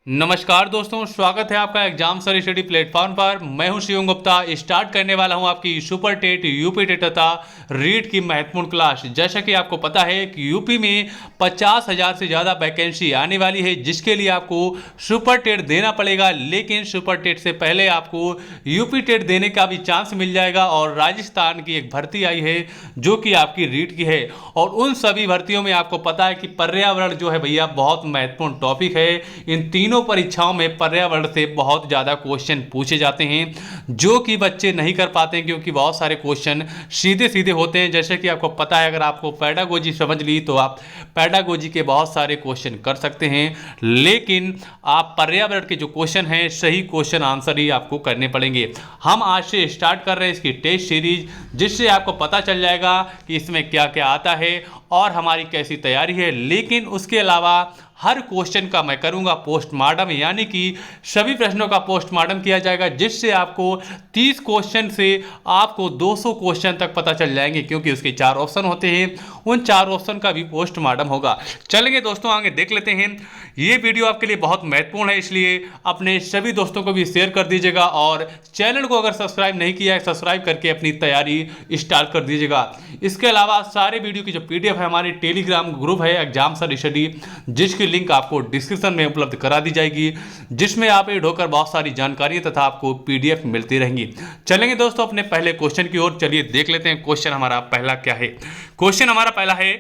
नमस्कार दोस्तों, स्वागत है आपका एग्जाम सर स्टडी प्लेटफॉर्म पर। मैं हूं शिवम गुप्ता। स्टार्ट करने वाला हूं आपकी सुपर टेट, यूपी टेट तथा रीट की महत्वपूर्ण क्लास। जैसा कि आपको पता है कि यूपी में 50,000 से ज़्यादा वैकेंसी आने वाली है, जिसके लिए आपको सुपर टेट देना पड़ेगा। लेकिन सुपर टेट से पहले आपको यूपी टेट देने का भी चांस मिल जाएगा। और राजस्थान की एक भर्ती आई है जो कि आपकी रीट की है, और उन सभी भर्तियों में आपको पता है कि पर्यावरण जो है भैया बहुत महत्वपूर्ण टॉपिक है। इन तीनों परीक्षाओं में पर्यावरण से बहुत ज़्यादा क्वेश्चन पूछे जाते हैं, जो कि बच्चे नहीं कर पाते हैं, क्योंकि बहुत सारे क्वेश्चन सीधे सीधे होते हैं। जैसे कि आपको पता है, अगर आपको पैडागोजी समझ ली तो आप पैडागोजी के बहुत सारे क्वेश्चन कर सकते हैं, लेकिन आप पर्यावरण के जो क्वेश्चन हैं सही क्वेश्चन आंसर ही आपको करने पड़ेंगे। हम आज से स्टार्ट कर रहे हैं इसकी टेस्ट सीरीज, जिससे आपको पता चल जाएगा कि इसमें क्या क्या आता है और हमारी कैसी तैयारी है। लेकिन उसके अलावा हर क्वेश्चन का मैं करूंगा पोस्टमार्टम, यानी कि सभी प्रश्नों का पोस्टमार्टम किया जाएगा, जिससे आपको 30 क्वेश्चन से आपको 200 क्वेश्चन तक पता चल जाएंगे, क्योंकि उसके 4 ऑप्शन होते हैं। उन 4 ऑप्शन का भी पोस्टमार्टम होगा। चलेंगे दोस्तों, आगे देख लेते हैं। ये वीडियो आपके लिए बहुत महत्वपूर्ण है, इसलिए अपने सभी दोस्तों को भी शेयर कर दीजिएगा, और चैनल को अगर सब्सक्राइब नहीं किया है सब्सक्राइब करके अपनी तैयारी स्टार्ट कर दीजिएगा। इसके अलावा सारे वीडियो की जो PDF है, हमारी टेलीग्राम ग्रुप है एग्जाम सर स्टडी, जिसकी लिंक आपको डिस्क्रिप्शन में उपलब्ध करा दी जाएगी, जिसमें आप एड होकर बहुत सारी जानकारी तथा आपको PDF मिलती रहेंगी। चलेंगे दोस्तों अपने पहले क्वेश्चन की ओर, चलिए देख लेते हैं क्वेश्चन हमारा पहला क्या है। क्वेश्चन हमारा पहला है,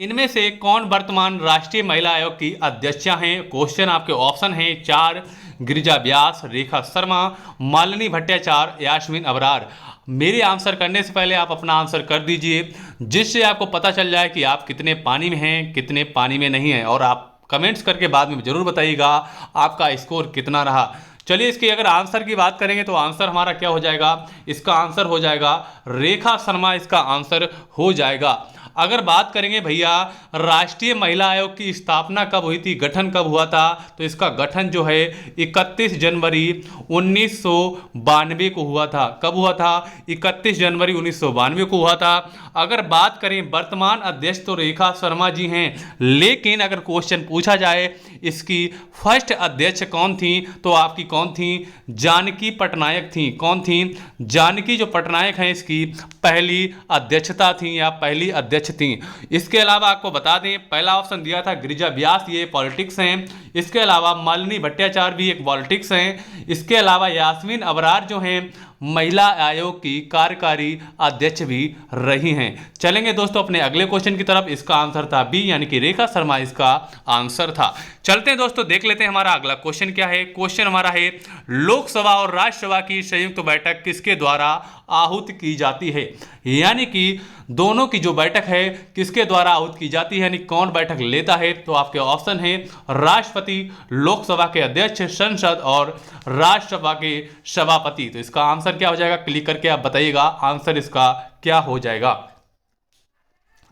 इनमें से कौन वर्तमान राष्ट्रीय महिला आयोग की अध्यक्षा हैं? क्वेश्चन आपके ऑप्शन हैं 4, गिरिजा व्यास, रेखा शर्मा, मालिनी भट्टाचार्य, यास्मीन अबरार। मेरे आंसर करने से पहले आप अपना आंसर कर दीजिए, जिससे आपको पता चल जाए कि आप कितने पानी में हैं, कितने पानी में नहीं हैं, और आप कमेंट्स करके बाद में जरूर बताइएगा आपका स्कोर कितना रहा। चलिए, इसके अगर आंसर की बात करेंगे तो आंसर हमारा क्या हो जाएगा? इसका आंसर हो जाएगा रेखा शर्मा, इसका आंसर हो जाएगा। अगर बात करेंगे भैया राष्ट्रीय महिला आयोग की स्थापना कब हुई थी, गठन कब हुआ था, तो इसका गठन जो है 31 जनवरी 1992 को हुआ था। कब हुआ था? 31 जनवरी 1992 को हुआ था। अगर बात करें वर्तमान अध्यक्ष तो रेखा शर्मा जी हैं, लेकिन अगर क्वेश्चन पूछा जाए इसकी फर्स्ट अध्यक्ष कौन थी, तो आपकी कौन थी? जानकी पटनायक थी। कौन थी? जानकी जो पटनायक हैं, इसकी पहली अध्यक्षता थी या पहली अध्यक्ष थी। इसके अलावा आपको बता दें, पहला ऑप्शन दिया था गिरिजा व्यास, ये पॉलिटिक्स हैं। इसके अलावा मालिनी भट्टाचार्य भी एक पॉलिटिक्स हैं। इसके अलावा यास्मीन अबरार जो हैं महिला आयोग की कार्यकारी अध्यक्ष भी रही हैं। चलेंगे दोस्तों अपने अगले क्वेश्चन की तरफ। इसका आंसर था बी, यानी कि रेखा शर्मा इसका आंसर था। चलते हैं दोस्तों, देख लेते हैं हमारा अगला क्वेश्चन क्या है। क्वेश्चन हमारा है, लोकसभा और राज्यसभा की संयुक्त बैठक किसके द्वारा आहूत की जाती है? यानी कि दोनों की जो बैठक है किसके द्वारा आहूत की जाती है, यानी कौन बैठक लेता है? तो आपके ऑप्शन है राष्ट्रपति, लोकसभा के अध्यक्ष, संसद और राज्यसभा के सभापति। तो इसका आंसर क्या हो जाएगा? क्लिक करके आप बताइएगा आंसर इसका क्या हो जाएगा।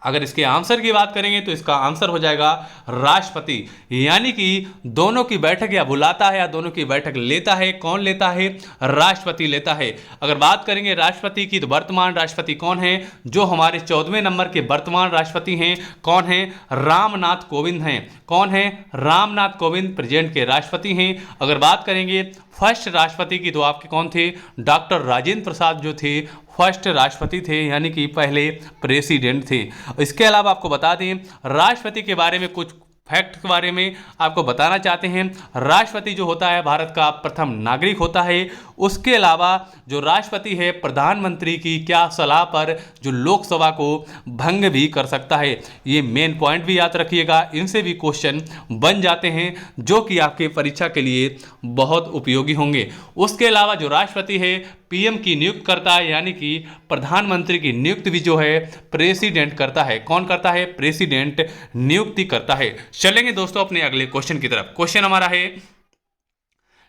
अगर इसके आंसर की बात करेंगे तो इसका आंसर हो जाएगा राष्ट्रपति, यानी कि दोनों की बैठक या बुलाता है या दोनों की बैठक लेता है। कौन लेता है? राष्ट्रपति लेता है। अगर बात करेंगे राष्ट्रपति की, तो वर्तमान राष्ट्रपति कौन है? जो हमारे 14वें नंबर के वर्तमान राष्ट्रपति हैं, कौन है? रामनाथ कोविंद हैं। कौन है? रामनाथ कोविंद प्रेजेंट के राष्ट्रपति हैं। अगर बात करेंगे फर्स्ट राष्ट्रपति की, तो आपके कौन थे? डॉक्टर राजेंद्र प्रसाद जो थे फर्स्ट राष्ट्रपति थे, यानी कि पहले प्रेसिडेंट थे। इसके अलावा आपको बता दें राष्ट्रपति के बारे में कुछ फैक्ट के बारे में आपको बताना चाहते हैं। राष्ट्रपति जो होता है भारत का प्रथम नागरिक होता है। उसके अलावा जो राष्ट्रपति है प्रधानमंत्री की क्या सलाह पर जो लोकसभा को भंग भी कर सकता है। ये मेन पॉइंट भी याद रखिएगा, इनसे भी क्वेश्चन बन जाते हैं, जो कि आपके परीक्षा के लिए बहुत उपयोगी होंगे। उसके अलावा जो राष्ट्रपति है PM की नियुक्त करता है, यानी कि प्रधानमंत्री की नियुक्ति भी जो है प्रेसिडेंट करता है। कौन करता है? प्रेसिडेंट नियुक्ति करता है। चलेंगे दोस्तों अपने अगले क्वेश्चन की तरफ। क्वेश्चन हमारा है,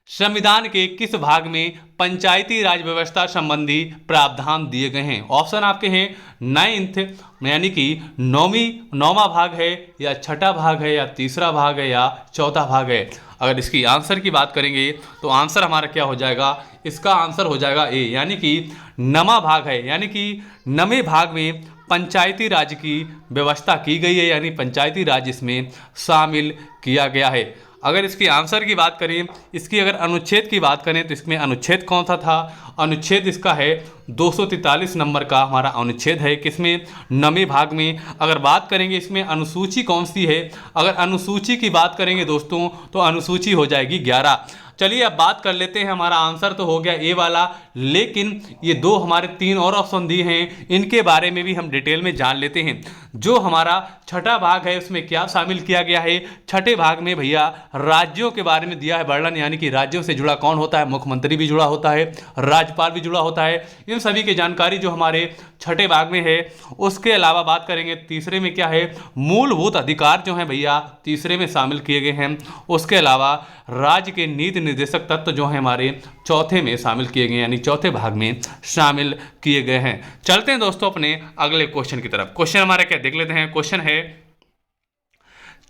संविधान के किस भाग में पंचायती राज व्यवस्था संबंधी प्रावधान दिए गए हैं? ऑप्शन आपके हैं 9th, यानी कि नौवां भाग है, या छठा भाग है, या तीसरा भाग है, या चौथा भाग है। अगर इसकी आंसर की बात करेंगे तो आंसर हमारा क्या हो जाएगा? इसका आंसर हो जाएगा ए, यानी कि नवा भाग है, यानी कि नवे भाग में पंचायती राज की व्यवस्था की गई है, यानी पंचायती राज इसमें शामिल किया गया है। अगर इसकी आंसर की बात करें, इसकी अगर अनुच्छेद की बात करें तो इसमें अनुच्छेद कौन सा था? अनुच्छेद इसका है 243 नंबर का हमारा अनुच्छेद है, किसमें? नवे भाग में। अगर बात करेंगे इसमें अनुसूची कौन सी है, अगर अनुसूची की बात करेंगे दोस्तों तो अनुसूची हो जाएगी 11। चलिए अब बात कर लेते हैं, हमारा आंसर तो हो गया ए वाला, लेकिन ये दो हमारे 3 और ऑप्शन दिए हैं, इनके बारे में भी हम डिटेल में जान लेते हैं। जो हमारा छठा भाग है उसमें क्या शामिल किया गया है? छठे भाग में भैया राज्यों के बारे में दिया है वर्णन, यानी कि राज्यों से जुड़ा कौन होता है? मुख्यमंत्री भी जुड़ा होता है, राज्यपाल भी जुड़ा होता है, इन सभी की जानकारी जो हमारे छठे भाग में है। उसके अलावा बात करेंगे तीसरे में क्या है? मूलभूत अधिकार जो है भैया तीसरे में शामिल किए गए हैं। उसके अलावा राज्य के नीति निर्देशक तत्व जो है हमारे चौथे में शामिल किए गए, यानी चौथे भाग में शामिल किए गए हैं। चलते हैं दोस्तों अपने अगले क्वेश्चन की तरफ। क्वेश्चन हमारा क्या देख लेते हैं। क्वेश्चन है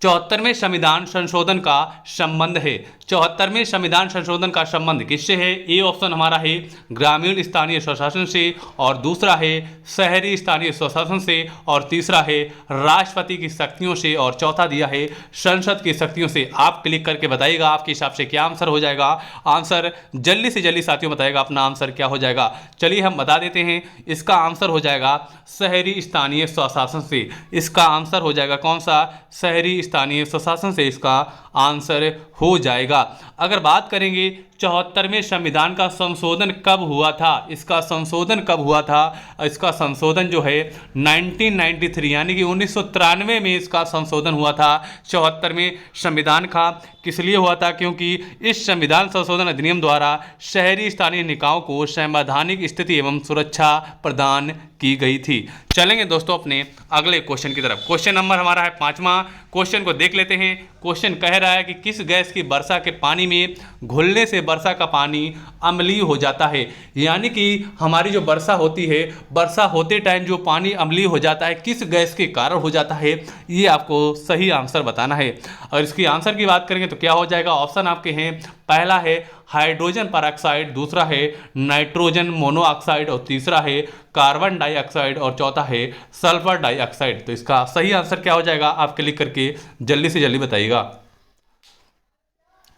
74वें संविधान संशोधन का संबंध है। 74वें संविधान संशोधन का संबंध किससे है? ए ऑप्शन हमारा है ग्रामीण स्थानीय स्वशासन से, और दूसरा है शहरी स्थानीय स्वशासन से, और तीसरा है राष्ट्रपति की शक्तियों से, और चौथा दिया है संसद की शक्तियों से। आप क्लिक करके बताइएगा आपके हिसाब से क्या आंसर हो जाएगा। आंसर जल्दी से जल्दी साथियों बताइएगा अपना आंसर क्या हो जाएगा। चलिए हम बता देते हैं, इसका आंसर हो जाएगा शहरी स्थानीय स्वशासन से। इसका आंसर हो जाएगा कौन सा? शहरी स्थानीय स्वशासन से इसका आंसर हो जाएगा। अगर बात करेंगे 74वें संविधान का संशोधन कब हुआ था, इसका संशोधन कब हुआ था? इसका संशोधन जो है 1993 यानी कि 1993 में इसका संशोधन हुआ था 74वें संविधान का। किस लिए हुआ था? क्योंकि इस संविधान संशोधन अधिनियम द्वारा शहरी स्थानीय निकायों को संवैधानिक स्थिति एवं सुरक्षा प्रदान की गई थी। चलेंगे दोस्तों अपने अगले क्वेश्चन की तरफ। क्वेश्चन नंबर हमारा है 5वां। क्वेश्चन को देख लेते हैं। क्वेश्चन कह रहा है कि किस गैस की वर्षा के पानी में घुलने से वर्षा का पानी अम्लीय हो जाता है। यानी कि हमारी जो वर्षा होती है, वर्षा होते टाइम जो पानी अम्लीय हो जाता है, किस गैस के कारण हो जाता है, ये आपको सही आंसर बताना है। और इसकी आंसर की बात करेंगे तो क्या हो जाएगा? ऑप्शन आपके हैं, पहला है हाइड्रोजन परऑक्साइड, दूसरा है नाइट्रोजन मोनोऑक्साइड, और तीसरा है कार्बन डाइऑक्साइड, और चौथा है सल्फर डाइऑक्साइड। तो इसका सही आंसर क्या हो जाएगा? आप क्लिक करके जल्दी से जल्दी बताइएगा।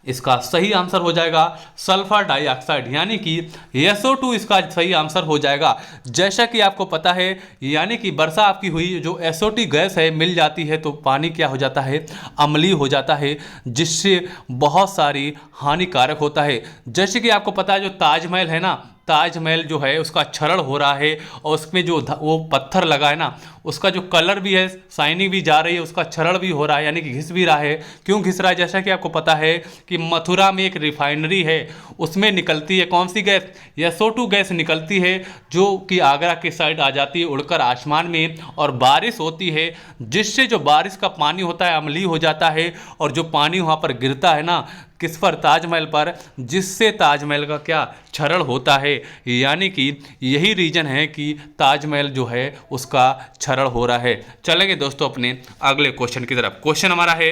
इसका सही आंसर हो जाएगा सल्फर डाइऑक्साइड, यानी कि SO2 इसका सही आंसर हो जाएगा। जैसा कि आपको पता है, यानी कि वर्षा आपकी हुई, जो SO2 गैस है मिल जाती है तो पानी क्या हो जाता है? अम्लीय हो जाता है, जिससे बहुत सारी हानिकारक होता है। जैसे कि आपको पता है जो ताजमहल है ना, ताजमहल जो है उसका क्षरण हो रहा है, और उसमें जो वो पत्थर लगा है ना, उसका जो कलर भी है, शाइनिंग भी जा रही है, उसका क्षरण भी हो रहा है, यानी कि घिस भी रहा है। क्यों घिस रहा है? जैसा कि आपको पता है कि मथुरा में एक रिफाइनरी है, उसमें निकलती है कौन सी गैस? SO2 गैस निकलती है, जो कि आगरा के साइड आ जाती है उड़कर आसमान में, और बारिश होती है, जिससे जो बारिश का पानी होता है अम्लीय हो जाता है, और जो पानी वहाँ पर गिरता है ना, किस पर? ताजमहल पर, जिससे ताजमहल का क्या क्षरण होता है। यानी कि यही रीजन है कि ताजमहल जो है उसका क्षरण हो रहा है। चलेंगे दोस्तों अपने अगले क्वेश्चन की तरफ। क्वेश्चन हमारा है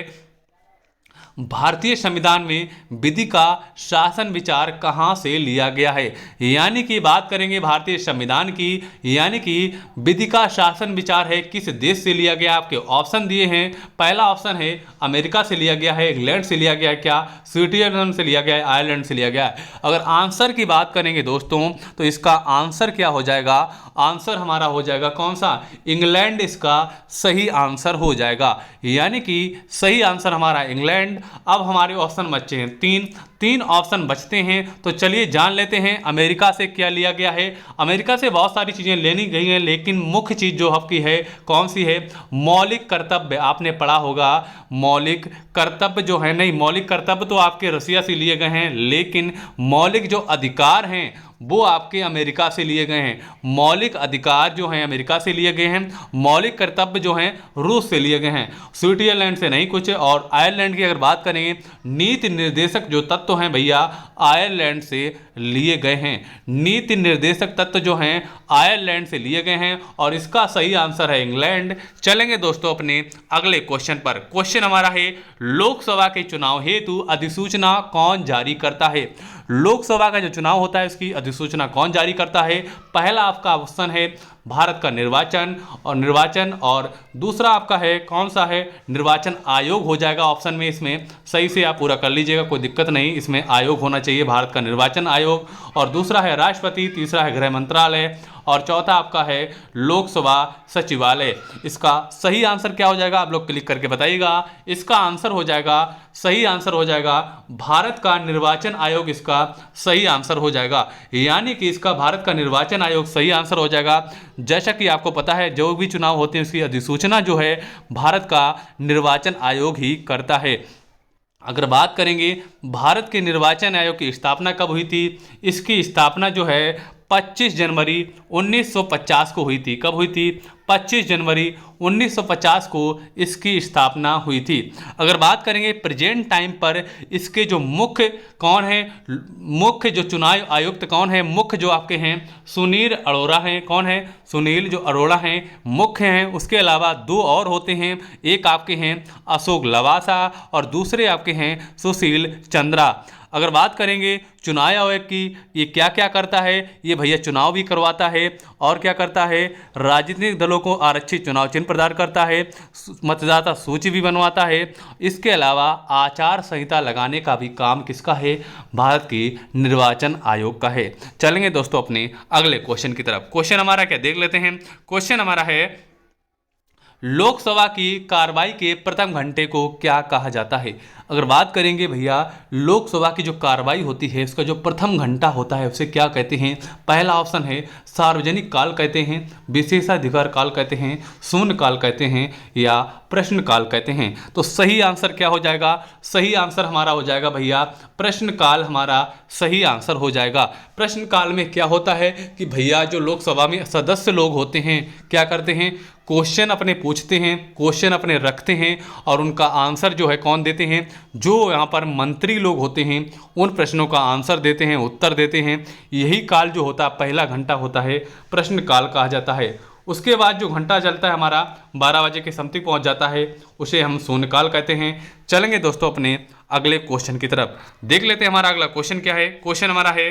भारतीय संविधान में विधि का शासन विचार कहाँ से लिया गया है। यानी कि बात करेंगे भारतीय संविधान की, यानी कि विधि का शासन विचार है किस देश से लिया गया। आपके ऑप्शन दिए हैं, पहला ऑप्शन है अमेरिका से लिया गया है, इंग्लैंड से लिया गया है, क्या स्विट्जरलैंड से लिया गया है, आयरलैंड से लिया गया है। अगर आंसर की बात करेंगे दोस्तों तो इसका आंसर क्या हो जाएगा? आंसर हमारा हो जाएगा कौन सा? इंग्लैंड इसका सही आंसर हो जाएगा, यानी कि सही आंसर हमारा इंग्लैंड। अब हमारे ऑप्शन बचे हैं तीन ऑप्शन बचते हैं, तो चलिए जान लेते हैं अमेरिका से क्या लिया गया है। अमेरिका से बहुत सारी चीज़ें लेनी गई हैं, लेकिन मुख्य चीज़ जो आपकी है कौन सी है? मौलिक कर्तव्य। आपने पढ़ा होगा मौलिक कर्तव्य जो है, नहीं मौलिक कर्तव्य तो आपके रसिया से लिए गए हैं, लेकिन मौलिक जो अधिकार हैं वो आपके अमेरिका से लिए गए हैं। मौलिक अधिकार जो हैं अमेरिका से लिए गए हैं, मौलिक कर्तव्य जो हैं रूस से लिए गए हैं, स्विट्जरलैंड से नहीं कुछ। और आयरलैंड की अगर बात करेंगे, नीति निर्देशक जो तत्व हैं भैया आयरलैंड से लिए गए हैं। नीति निर्देशक तत्व जो हैं आयरलैंड से लिए गए हैं, और इसका सही आंसर है इंग्लैंड। चलेंगे दोस्तों अपने अगले क्वेश्चन पर। क्वेश्चन हमारा है लोकसभा के चुनाव हेतु अधिसूचना कौन जारी करता है। लोकसभा का जो चुनाव होता है उसकी अधिसूचना कौन जारी करता है? पहला आपका ऑप्शन है भारत का निर्वाचन और दूसरा आपका है कौन सा है, निर्वाचन आयोग हो जाएगा ऑप्शन में। इसमें सही से आप पूरा कर लीजिएगा, कोई दिक्कत नहीं, इसमें आयोग होना चाहिए भारत का निर्वाचन आयोग। और दूसरा है राष्ट्रपति, तीसरा है गृह मंत्रालय और चौथा आपका है लोकसभा सचिवालय। इसका सही आंसर क्या हो जाएगा, आप लोग क्लिक करके बताइएगा। इसका आंसर हो जाएगा, सही आंसर हो जाएगा भारत का निर्वाचन आयोग, इसका सही आंसर हो जाएगा। यानी कि इसका भारत का निर्वाचन आयोग सही आंसर हो जाएगा। जैसा कि आपको पता है जो भी चुनाव होते हैं उसकी अधिसूचना जो है भारत का निर्वाचन आयोग ही करता है। अगर बात करेंगे भारत के निर्वाचन आयोग की स्थापना कब हुई थी, इसकी स्थापना जो है 25 जनवरी 1950 को हुई थी। कब हुई थी, 25 जनवरी 1950 को इसकी स्थापना हुई थी। अगर बात करेंगे प्रेजेंट टाइम पर इसके जो मुख्य कौन है, मुख्य जो चुनाव आयुक्त कौन है, मुख्य जो आपके हैं सुनील अरोड़ा हैं। कौन है, सुनील जो अरोड़ा हैं मुख्य हैं। उसके अलावा दो और होते हैं, एक आपके हैं अशोक लवासा और दूसरे आपके हैं सुशील चंद्रा। अगर बात करेंगे चुनाव आयोग की, ये क्या क्या करता है, ये भैया चुनाव भी करवाता है और क्या करता है, राजनीतिक दलों को आरक्षित चुनाव चिन्ह प्रदान करता है, मतदाता सूची भी बनवाता है। इसके अलावा आचार संहिता लगाने का भी काम किसका है, भारत की निर्वाचन आयोग का है। चलेंगे दोस्तों अपने अगले क्वेश्चन की तरफ। क्वेश्चन हमारा क्या देख लेते हैं। क्वेश्चन हमारा है लोकसभा की कार्रवाई के प्रथम घंटे को क्या कहा जाता है। अगर बात करेंगे भैया लोकसभा की जो कार्रवाई होती है उसका जो प्रथम घंटा होता है उसे क्या कहते हैं। पहला ऑप्शन है सार्वजनिक काल कहते हैं, विशेषाधिकार काल कहते हैं, शून्य काल कहते हैं या प्रश्न काल कहते हैं। तो सही आंसर क्या हो जाएगा, सही आंसर हमारा हो जाएगा भैया प्रश्न काल, हमारा सही आंसर हो जाएगा। प्रश्न काल में क्या होता है कि भैया जो लोकसभा में सदस्य लोग होते हैं क्या करते हैं, क्वेश्चन अपने पूछते हैं, क्वेश्चन अपने रखते हैं और उनका आंसर जो है कौन देते हैं, जो यहाँ पर मंत्री लोग होते हैं उन प्रश्नों का आंसर देते हैं, उत्तर देते हैं। यही काल जो होता है पहला घंटा होता है, प्रश्न काल कहा जाता है। उसके बाद जो घंटा चलता है हमारा 12 बजे के समथिंग पहुँच जाता है, उसे हम शून्यकाल कहते हैं। चलेंगे दोस्तों अपने अगले क्वेश्चन की तरफ, देख लेते हैं हमारा अगला क्वेश्चन क्या है। क्वेश्चन हमारा है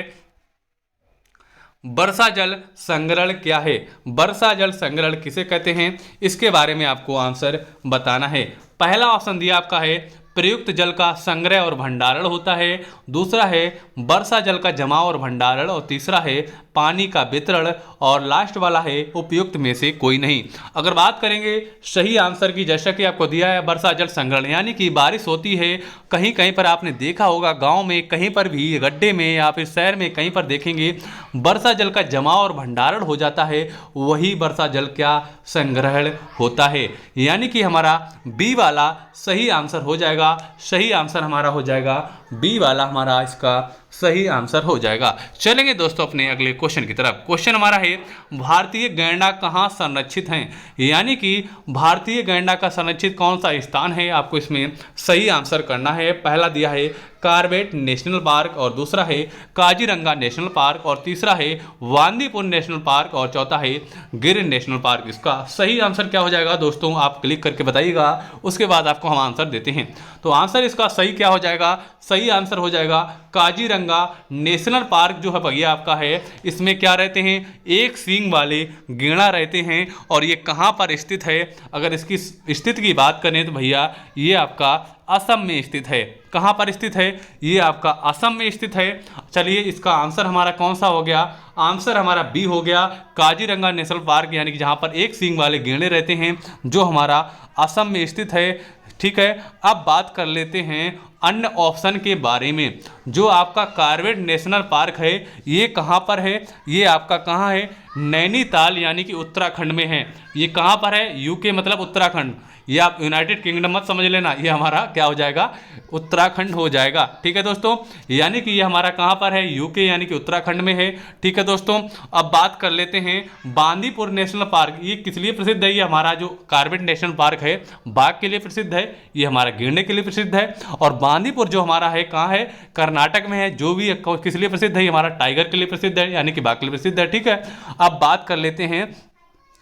वर्षा जल संग्रहण क्या है। वर्षा जल संग्रहण किसे कहते हैं, इसके बारे में आपको आंसर बताना है। पहला ऑप्शन दिया आपका है प्रयुक्त जल का संग्रह और भंडारण होता है, दूसरा है वर्षा जल का जमाव और भंडारण और तीसरा है पानी का वितरण और लास्ट वाला है उपयुक्त में से कोई नहीं। अगर बात करेंगे सही आंसर की, जैसा कि आपको दिया है वर्षा जल संग्रहण, यानी कि बारिश होती है कहीं कहीं पर आपने देखा होगा गांव में कहीं पर भी गड्ढे में या फिर शहर में कहीं पर देखेंगे वर्षा जल का जमाव और भंडारण हो जाता है, वही वर्षा जल क्या संग्रहण होता है। यानी कि हमारा बी वाला सही आंसर हो जाएगा। सही आंसर हमारा हो जाएगा बी वाला, हमारा इसका सही आंसर हो जाएगा। चलेंगे दोस्तों अपने अगले क्वेश्चन की तरफ। क्वेश्चन हमारा है भारतीय गैंडा कहाँ संरक्षित हैं, यानी कि भारतीय गैंडा का संरक्षित कौन सा स्थान है, आपको इसमें सही आंसर करना है। पहला दिया है कार्बेट नेशनल पार्क और दूसरा है काजीरंगा नेशनल पार्क और तीसरा है वांदीपुर नेशनल पार्क और चौथा है गिर नेशनल पार्क। इसका सही आंसर क्या हो जाएगा दोस्तों, आप क्लिक करके बताइएगा, उसके बाद आपको हम आंसर देते हैं। तो आंसर इसका सही क्या हो जाएगा, सही आंसर हो जाएगा काजीरंगा नेशनल पार्क जो है भैया आपका है, इसमें क्या रहते हैं, एक सींग वाले गैंडा रहते हैं और ये कहाँ पर स्थित है। अगर इसकी स्थिति की बात करें तो भैया ये आपका असम में स्थित है। कहाँ पर स्थित है, ये आपका असम में स्थित है। चलिए इसका आंसर हमारा कौन सा हो गया, आंसर हमारा बी हो गया काजीरंगा नेशनल पार्क, यानी कि जहाँ पर एक सींग वाले गैंडे रहते हैं जो हमारा असम में स्थित है। ठीक है, अब बात कर लेते हैं अन्य ऑप्शन के बारे में। जो आपका कार्बेट नेशनल पार्क है ये कहाँ पर है, ये आपका कहाँ है, नैनीताल यानी कि उत्तराखंड में है। ये कहाँ पर है, यूके मतलब उत्तराखंड, ये आप यूनाइटेड किंगडम मत समझ लेना, ये हमारा क्या हो जाएगा, उत्तराखंड हो जाएगा। ठीक है दोस्तों, यानी कि ये हमारा कहाँ पर है, यूके यानी कि उत्तराखंड में है। ठीक है दोस्तों, अब बात कर लेते हैं बांदीपुर नेशनल पार्क, ये किस लिए प्रसिद्ध है। ये हमारा जो कार्बेट नेशनल पार्क है बाघ के लिए प्रसिद्ध है, ये हमारा गैंडे के लिए प्रसिद्ध है। और बांदीपुर जो हमारा है कहाँ है, कर्नाटक में है। जो भी किस लिए प्रसिद्ध है, ये हमारा टाइगर के लिए प्रसिद्ध है, यानी कि बाघ के लिए प्रसिद्ध है। ठीक है, अब बात कर लेते हैं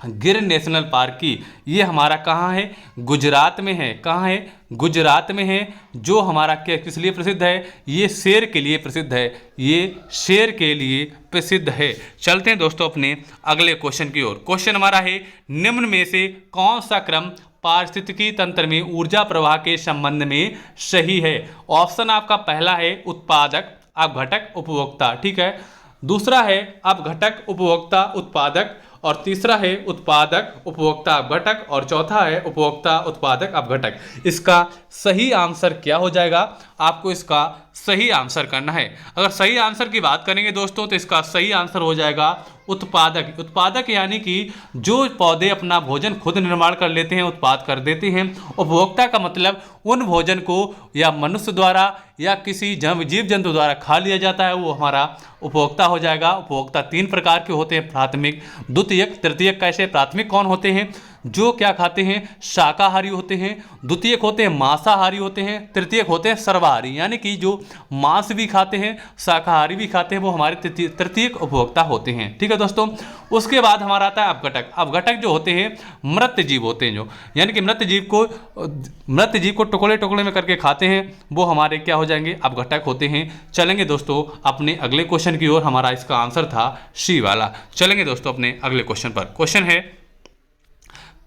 गिर नेशनल पार्क की, ये हमारा कहाँ है, गुजरात में है। कहाँ है, गुजरात में है। जो हमारा क्या किस लिए प्रसिद्ध है, ये शेर के लिए प्रसिद्ध है, ये शेर के लिए प्रसिद्ध है। चलते हैं दोस्तों अपने अगले क्वेश्चन की ओर। क्वेश्चन हमारा है, निम्न में से कौन सा क्रम पारिस्थितिकी तंत्र में ऊर्जा प्रवाह के संबंध में सही है। ऑप्शन आपका पहला है उत्पादक, अपघटक, उपभोक्ता। ठीक है, दूसरा है अपघटक, उपभोक्ता, उत्पादक, और तीसरा है उत्पादक, उपभोक्ता, अपघटक, और चौथा है उपभोक्ता, उत्पादक, अपघटक। इसका सही आंसर क्या हो जाएगा, आपको इसका सही आंसर करना है। अगर सही आंसर की बात करेंगे दोस्तों तो इसका सही आंसर हो जाएगा उत्पादक। उत्पादक यानी कि जो पौधे अपना भोजन खुद निर्माण कर लेते हैं, उत्पाद कर देते हैं। उपभोक्ता का मतलब उन भोजन को या मनुष्य द्वारा या किसी जीव जंतु द्वारा खा लिया जाता है, वो हमारा उपभोक्ता हो जाएगा। उपभोक्ता तीन प्रकार के होते हैं, प्राथमिक, द्वितीयक, तृतीयक। कैसे, प्राथमिक कौन होते हैं, जो क्या खाते हैं, शाकाहारी होते हैं। द्वितीयक होते हैं मांसाहारी होते हैं। तृतीयक होते हैं सर्वाहारी, यानी कि जो मांस भी खाते हैं, शाकाहारी भी खाते हैं, वो हमारे तृतीयक उपभोक्ता होते हैं। ठीक है दोस्तों, उसके बाद हमारा आता है अपघटक। अपघटक जो होते हैं मृत जीव होते हैं, जो यानी कि मृत जीव को टुकड़े टुकड़े में करके खाते हैं, वो हमारे क्या हो जाएंगे, अपघटक होते हैं। चलेंगे दोस्तों अपने अगले क्वेश्चन की ओर। हमारा इसका आंसर था सी वाला। चलेंगे दोस्तों अपने अगले क्वेश्चन पर। क्वेश्चन है,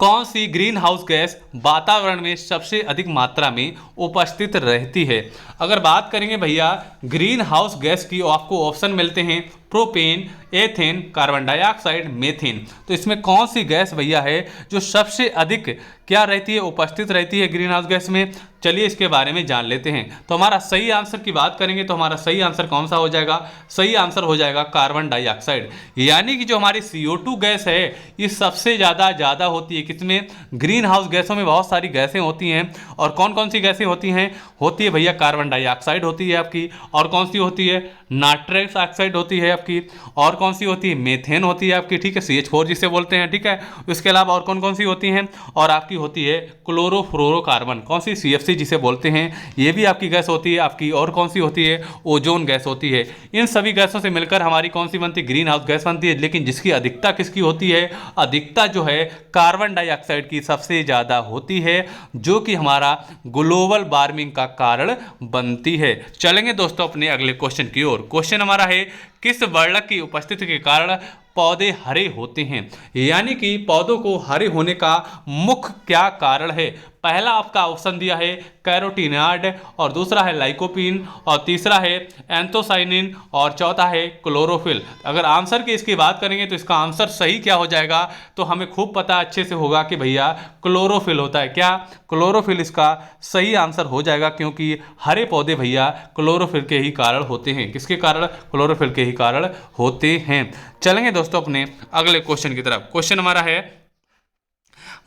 कौन सी ग्रीन हाउस गैस वातावरण में सबसे अधिक मात्रा में उपस्थित रहती है। अगर बात करेंगे भैया ग्रीन हाउस गैस की, आपको ऑप्शन मिलते हैं propane, ethane, carbon dioxide, methane. तो इसमें कौन सी गैस भैया है जो सबसे अधिक क्या रहती है, उपस्थित रहती है ग्रीन हाउस गैस में। चलिए इसके बारे में जान लेते हैं। तो हमारा सही आंसर की बात करेंगे तो हमारा सही आंसर कौन सा हो जाएगा, सही आंसर हो जाएगा कार्बन डाइऑक्साइड। यानी कि जो हमारी CO2 गैस है ये सबसे ज़्यादा होती है किसमें, ग्रीन हाउस गैसों में बहुत सारी गैसें होती हैं। और कौन कौन सी गैसें होती हैं, होती है भैया कार्बन डाइऑक्साइड होती है आपकी, और कौन सी होती है, नाइट्रस ऑक्साइड होती है आपकी, और कौन सी होती है, मेथेन होती है आपकी। ठीक है, CH4 जिसे बोलते हैं। ठीक है, इसके अलावा और कौन कौन सी होती हैं, और आपकी होती है क्लोरोफ्लोरोकार्बन, कौन सी, CFC जिसे बोलते हैं, ये भी आपकी गैस होती है आपकी। और कौन सी होती है, ओजोन गैस होती है। इन सभी गैसों से मिलकर हमारी कौन सी बनती है, ग्रीन हाउस गैस बनती है। लेकिन जिसकी अधिकता किसकी होती है, अधिकता जो है कार्बन डाइऑक्साइड की सबसे ज़्यादा होती है, जो कि हमारा ग्लोबल वार्मिंग का कारण बनती है। चलेंगे दोस्तों अपने अगले क्वेश्चन की ओर। क्वेश्चन हमारा है, किस वर्णक की उपस्थिति के कारण पौधे हरे होते हैं। यानी कि पौधों को हरे होने का मुख्य क्या कारण है। पहला आपका ऑप्शन दिया है कैरोटीनॉइड, और दूसरा है लाइकोपीन, और तीसरा है एंथोसाइनिन, और चौथा है क्लोरोफिल। अगर आंसर की इसकी बात करेंगे तो इसका आंसर सही क्या हो जाएगा, तो हमें खूब पता अच्छे से होगा कि भैया क्लोरोफिल होता है। क्या, क्लोरोफिल इसका सही आंसर हो जाएगा, क्योंकि हरे पौधे भैया क्लोरोफिल के ही कारण होते हैं। किसके कारण, क्लोरोफिल के ही कारण होते हैं। चलेंगे दोस्तों अपने अगले क्वेश्चन की तरफ। क्वेश्चन हमारा है,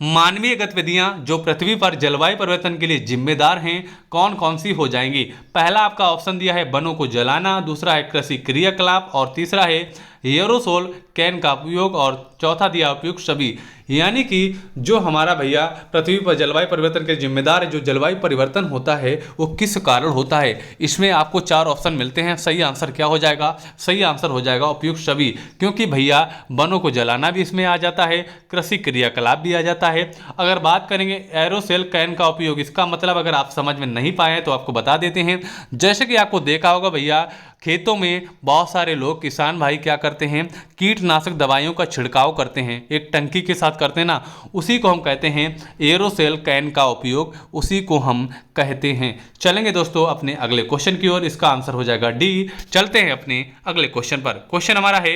मानवीय गतिविधियां जो पृथ्वी पर जलवायु परिवर्तन के लिए जिम्मेदार हैं कौन कौन सी हो जाएंगी। पहला आपका ऑप्शन दिया है वनों को जलाना, दूसरा है कृषि क्रियाकलाप, और तीसरा है एरोसोल कैन का उपयोग, और चौथा दिया उपयोग सभी। यानी कि जो हमारा भैया पृथ्वी पर जलवायु परिवर्तन के जिम्मेदार है, जो जलवायु परिवर्तन होता है वो किस कारण होता है। इसमें आपको 4 ऑप्शन मिलते हैं। सही आंसर क्या हो जाएगा, सही आंसर हो जाएगा उपयुक्त सभी, क्योंकि भैया वनों को जलाना भी इसमें आ जाता है, कृषि क्रियाकलाप भी आ जाता है। अगर बात करेंगे एरोसोल कैन का उपयोग, इसका मतलब अगर आप समझ में नहीं पाए तो आपको बता देते हैं। जैसे कि आपको देखा होगा भैया खेतों में बहुत सारे लोग, किसान भाई क्या करते हैं, कीटनाशक दवाइयों का छिड़काव करते हैं, एक टंकी के साथ करते हैं ना, उसी को हम कहते हैं एरोसोल कैन का उपयोग, उसी को हम कहते हैं। चलेंगे दोस्तों अपने अगले क्वेश्चन की ओर। इसका आंसर हो जाएगा डी। चलते हैं अपने अगले क्वेश्चन पर। क्वेश्चन हमारा है,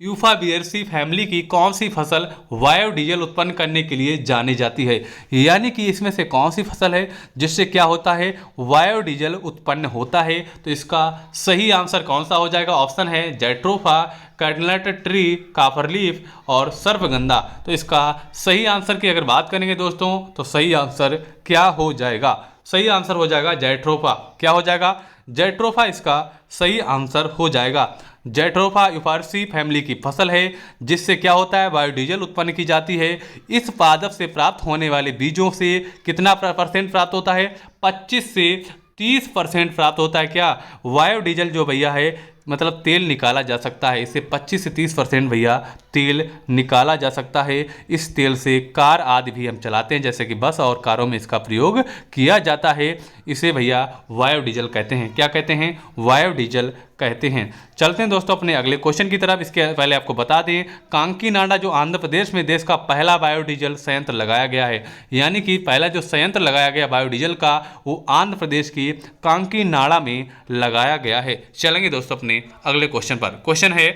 यूफाबिएसी फैमिली की कौन सी फसल बायोडीजल उत्पन्न करने के लिए जानी जाती है। यानी कि इसमें से कौन सी फसल है जिससे क्या होता है, बायोडीजल उत्पन्न होता है। तो इसका सही आंसर कौन सा हो जाएगा, ऑप्शन है जैट्रोफा, कैटनट ट्री, काफरलीफ, और सर्पगंधा। तो इसका सही आंसर की अगर बात करेंगे दोस्तों तो सही आंसर क्या हो जाएगा, सही आंसर हो जाएगा जैट्रोफा। क्या हो जाएगा, जैट्रोफा इसका सही आंसर हो जाएगा। जैट्रोफा यूफार्सी फैमिली की फसल है जिससे क्या होता है, बायोडीजल उत्पन्न की जाती है। इस पादप से प्राप्त होने वाले बीजों से कितना परसेंट प्राप्त होता है, 25 से 30% प्राप्त होता है। क्या, बायोडीजल जो भैया है मतलब तेल निकाला जा सकता है, इससे 25 से 30% भैया तेल निकाला जा सकता है। इस तेल से कार आदि भी हम चलाते हैं, जैसे कि बस और कारों में इसका प्रयोग किया जाता है। इसे भैया बायोडीजल कहते हैं। क्या कहते हैं? बायोडीजल कहते हैं। चलते हैं दोस्तों अपने अगले क्वेश्चन की तरफ। इसके पहले आपको बता दें, कांकीनाडा जो आंध्र प्रदेश में देश का पहला बायोडीजल संयंत्र लगाया गया है, यानी कि पहला जो संयंत्र लगाया गया बायोडीजल का वो आंध्र प्रदेश की कांकीनाडा में लगाया गया है। चलेंगे दोस्तों अपने अगले क्वेश्चन पर। क्वेश्चन है,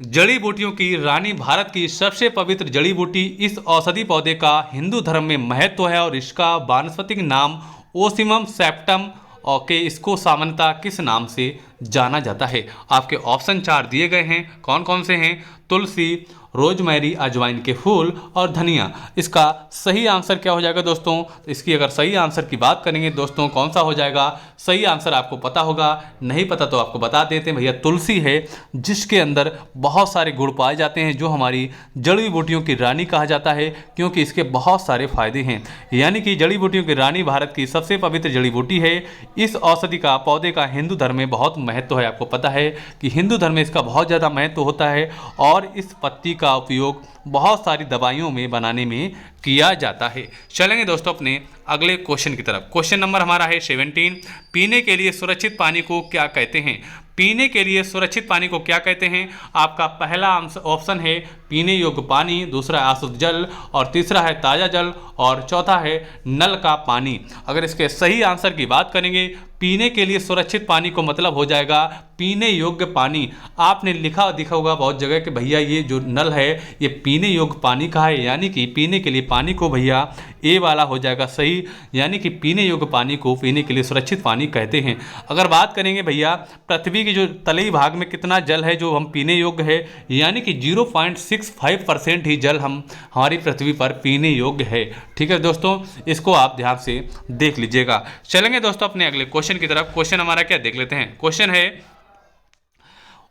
जड़ी बूटियों की रानी भारत की सबसे पवित्र जड़ी बूटी इस औषधि पौधे का हिंदू धर्म में महत्व है और इसका वानस्पतिक नाम ओसिमम सेप्टम और के इसको सामान्यतः किस नाम से जाना जाता है? आपके ऑप्शन 4 दिए गए हैं। कौन कौन से हैं? तुलसी, रोजमेरी, अजवाइन के फूल और धनिया। इसका सही आंसर क्या हो जाएगा दोस्तों? तो इसकी अगर सही आंसर की बात करेंगे दोस्तों, कौन सा हो जाएगा? सही आंसर आपको पता होगा, नहीं पता तो आपको बता देते हैं भैया, तुलसी है, जिसके अंदर बहुत सारे गुण पाए जाते हैं, जो हमारी जड़ी बूटियों की रानी कहा जाता है, क्योंकि इसके बहुत सारे फायदे हैं। यानी कि जड़ी बूटियों की रानी भारत की सबसे पवित्र जड़ी बूटी है। इस औषधि का पौधे का हिंदू धर्म में बहुत महत्व है। आपको पता है कि हिंदू धर्म में इसका बहुत ज़्यादा महत्व होता है और इस पत्ती का उपयोग बहुत सारी दवाइयों में बनाने में किया जाता है। चलेंगे दोस्तों अपने अगले क्वेश्चन की तरफ। क्वेश्चन नंबर हमारा है 17। पीने के लिए सुरक्षित पानी को क्या कहते हैं? पीने के लिए सुरक्षित पानी को क्या कहते हैं? आपका पहला ऑप्शन है पीने योग्य पानी, दूसरा है अशुद्ध जल और तीसरा है ताज़ा जल और चौथा है नल का पानी। अगर इसके सही आंसर की बात करेंगे, पीने के लिए सुरक्षित पानी को मतलब हो जाएगा पीने योग्य पानी। आपने लिखा दिखा होगा बहुत जगह कि भैया ये जो नल है ये पीने योग्य पानी का है, यानी कि पीने के लिए पानी को भैया ए वाला हो जाएगा सही, यानी कि पीने योग्य पानी को पीने के लिए सुरक्षित पानी कहते हैं। अगर बात करेंगे भैया पृथ्वी की जो तलई भाग में कितना जल है जो हम पीने योग्य है, यानी कि 0.65% ही जल हमारी पृथ्वी पर पीने योग्य है। ठीक है दोस्तों, इसको आप ध्यान से देख लीजिएगा। चलेंगे दोस्तों अपने अगले क्वेश्चन की तरफ। क्वेश्चन हमारा क्या देख लेते हैं। क्वेश्चन है,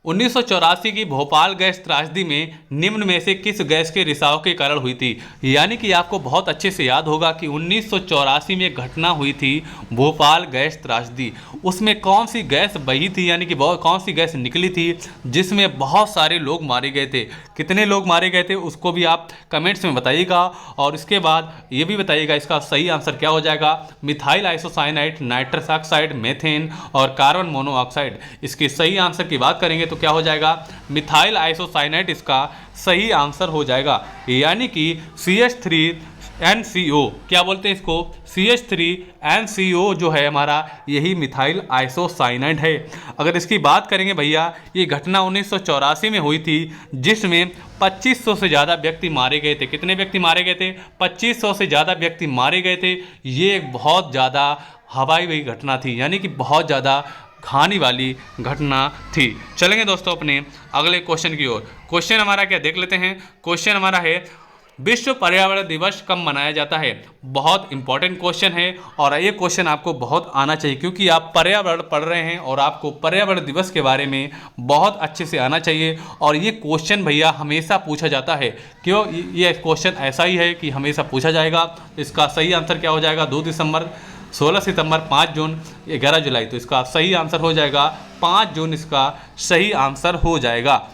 1984 की भोपाल गैस त्रासदी में निम्न में से किस गैस के रिसाव के कारण हुई थी? यानी कि आपको बहुत अच्छे से याद होगा कि 1984 में घटना हुई थी भोपाल गैस त्रासदी। उसमें कौन सी गैस बही थी, यानी कि कौन सी गैस निकली थी जिसमें बहुत सारे लोग मारे गए थे? कितने लोग मारे गए थे उसको भी आप कमेंट्स में बताइएगा और इसके बाद ये भी बताइएगा इसका सही आंसर क्या हो जाएगा। Methyl isocyanide, nitrous oxide, methane और कार्बन मोनोऑक्साइड। इसके सही आंसर की बात करेंगे तो क्या हो जाएगा? मिथाइल आइसोसाइनाइड इसका सही आंसर हो जाएगा, यानी कि CH3NCO। क्या बोलते हैं इसको? CH3NCO जो है हमारा यही मिथाइल आइसोसाइनाइड है। अगर इसकी बात करेंगे भैया, ये घटना 1984 में हुई थी जिसमें 2500 से ज़्यादा व्यक्ति मारे गए थे। कितने व्यक्ति मारे गए थे? 2500 से ज़्यादा व्यक्ति मारे गए थे। ये एक बहुत ज़्यादा हवाई हुई घटना थी, यानी कि बहुत ज़्यादा हानि वाली घटना थी। चलेंगे दोस्तों अपने अगले क्वेश्चन की ओर। क्वेश्चन हमारा क्या देख लेते हैं। क्वेश्चन हमारा है, विश्व पर्यावरण दिवस कब मनाया जाता है? बहुत इंपॉर्टेंट क्वेश्चन है और ये क्वेश्चन आपको बहुत आना चाहिए, क्योंकि आप पर्यावरण पढ़ रहे हैं और आपको पर्यावरण दिवस के बारे में बहुत अच्छे से आना चाहिए। और ये क्वेश्चन भैया हमेशा पूछा जाता है। क्यों? ये क्वेश्चन ऐसा ही है कि हमेशा पूछा जाएगा। इसका सही आंसर क्या हो जाएगा? 2 दिसंबर, 16 सितंबर, 5 जून, 11 जुलाई। तो इसका सही आंसर हो जाएगा 5 जून, इसका सही आंसर हो जाएगा।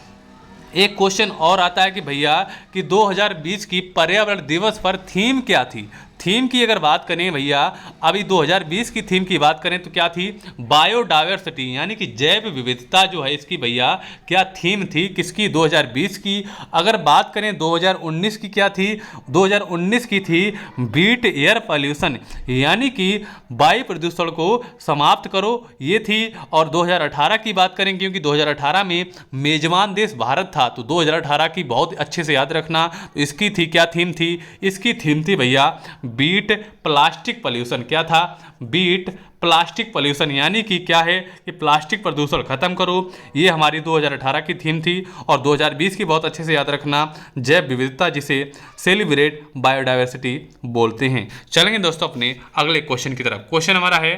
एक क्वेश्चन और आता है कि भैया कि 2020 की पर्यावरण दिवस पर थीम क्या थी? थीम की अगर बात करें भैया, अभी 2020 की थीम की बात करें तो क्या थी? बायोडायवर्सिटी, यानी कि जैव विविधता जो है इसकी भैया क्या थीम थी? किसकी? 2020 की। अगर बात करें 2019 की क्या थी? 2019 की थी बीट एयर पॉल्यूशन, यानी कि वायु प्रदूषण को समाप्त करो, ये थी। और 2018 की बात करें, क्योंकि 2018 में मेजबान देश भारत था, तो 2018 की बहुत अच्छे से याद रखना। तो इसकी थी क्या थीम थी? इसकी थीम थी भैया बीट प्लास्टिक पॉल्यूशन। क्या था? बीट प्लास्टिक पॉल्यूशन, यानी कि क्या है कि प्लास्टिक प्रदूषण खत्म करो। ये हमारी 2018 की थीम थी। और 2020 की बहुत अच्छे से याद रखना, जैव विविधता, जिसे सेलिब्रेट बायोडायवर्सिटी बोलते हैं। चलेंगे दोस्तों अपने अगले क्वेश्चन की तरफ। क्वेश्चन हमारा है,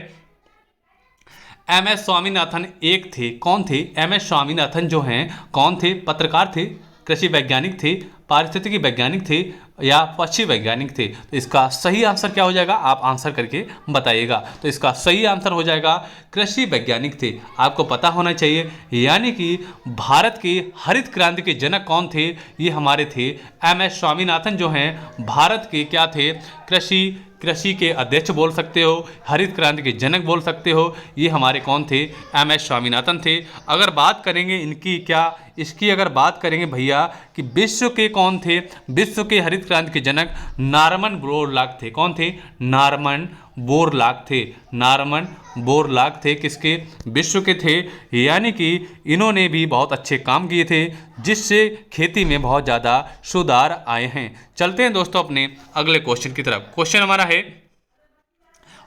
MS स्वामीनाथन एक थे, कौन थे? MS स्वामीनाथन जो हैं कौन थे? पत्रकार थे, कृषि वैज्ञानिक थे, पारिस्थितिकी वैज्ञानिक थे या पक्षी वैज्ञानिक थे? तो इसका सही आंसर क्या हो जाएगा, आप आंसर करके बताइएगा। तो इसका सही आंसर हो जाएगा कृषि वैज्ञानिक थे। आपको पता होना चाहिए, यानी कि भारत के हरित क्रांति के जनक कौन थे? ये हमारे थे एम.एस. स्वामीनाथन, जो हैं भारत के क्या थे, कृषि के अध्यक्ष बोल सकते हो, हरित क्रांति के जनक बोल सकते हो। ये हमारे कौन थे? एम.एस. स्वामीनाथन थे। अगर बात करेंगे इसकी अगर बात करेंगे भैया कि विश्व के कौन थे, विश्व के हरित क्रांति के जनक नॉर्मन बोरलॉग थे। कौन थे? नॉर्मन बोरलॉग थे। नॉर्मन बोरलॉग थे किसके? विश्व के थे। यानी कि इन्होंने भी बहुत अच्छे काम किए थे, जिससे खेती में बहुत ज़्यादा सुधार आए हैं। चलते हैं दोस्तों अपने अगले क्वेश्चन की तरफ। क्वेश्चन हमारा है